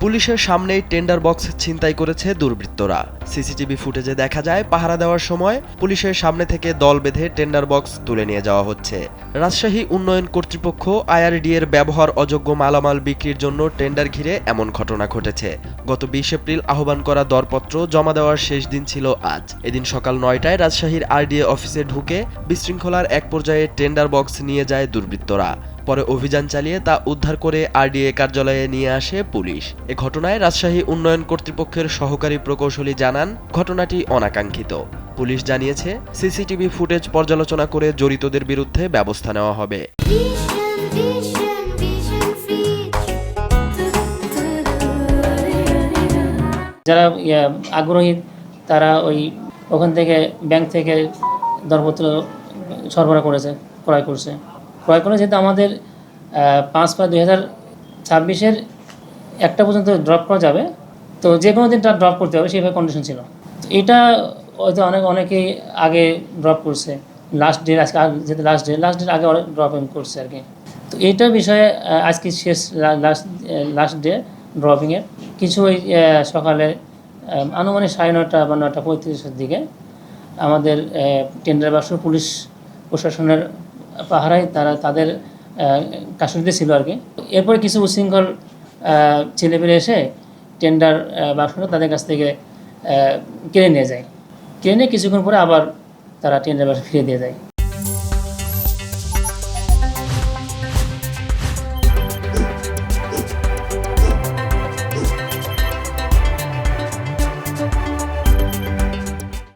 পুলিশের সামনেই tender box ছিনতাই করেছে দুর্বৃত্তরা। সিসিটিভি ফুটেজে দেখা যায় পাহারা দেওয়ার সময় পুলিশের সামনে থেকে দল বেঁধে টেন্ডার বক্স তুলে নিয়ে যাওয়া হচ্ছে। রাজশাহী উন্নয়ন কর্তৃপক্ষ আইআরডি এর ব্যবহার অযোগ্য মালামাল বিক্রির জন্য টেন্ডার ঘিরে এমন ঘটনা ঘটেছে। গত 20 এপ্রিল আহ্বান করা দরপত্র জমা দেওয়ার শেষ দিন ছিল আজ। এদিন সকাল 9টায় রাজশাহীর আরডিএ অফিসে ঢুকে বিশৃঙ্খলার এক পর্যায়ে টেন্ডার বক্স নিয়ে যায় দুর্বৃত্তরা। পরে অভিযান চালিয়ে তা উদ্ধার করে আরডিএ কার্যালয়ে নিয়ে আসে পুলিশ। এ ঘটনায় রাজশাহী উন্নয়ন কর্তৃপক্ষের সহকারী প্রকৌশলী জানান, ঘটনাটি অনাকাঙ্ক্ষিত। পুলিশ জানিয়েছে, সিসিটিভি ফুটেজ পর্যালোচনা করে জড়িতদের বিরুদ্ধে ব্যবস্থা নেওয়া হবে। যারা আগ্রহী তারা ওখান থেকে ব্যাংক থেকে দরপত্র সরবরাহ করেছে, ক্রয় করে যেহেতু আমাদের 5/5/2026 একটা পর্যন্ত ড্রপ করা যাবে, তো যে কোনো দিন ড্রপ করতে হবে সেইভাবে কন্ডিশন ছিল। এটা হয়তো অনেকেই আগে ড্রপ করছে, লাস্ট ডে আজকে, যেহেতু লাস্ট ডে আগে ড্রপ করছে আর কি। তো এইটার বিষয়ে আজকে শেষ লাস্ট ডে ড্রপিংয়ের। কিছু সকালে আনুমানিক 9:30 বা 9:35 দিকে আমাদের টেন্ডার বাক্স পুলিশ প্রশাসনের পাহারায় তাদের কাস্টডিতে ছিল আর কি। এরপরে কিছু উচ্ছৃঙ্খল ছেলেপেলে এসে টেন্ডার বাক্সটা তাদের কাছ থেকে কেড়ে নিয়ে যায়। কেড়ে নিয়ে কিছুক্ষণ পরে আবার তারা টেন্ডার বাক্স ফিরিয়ে দিয়ে যায়।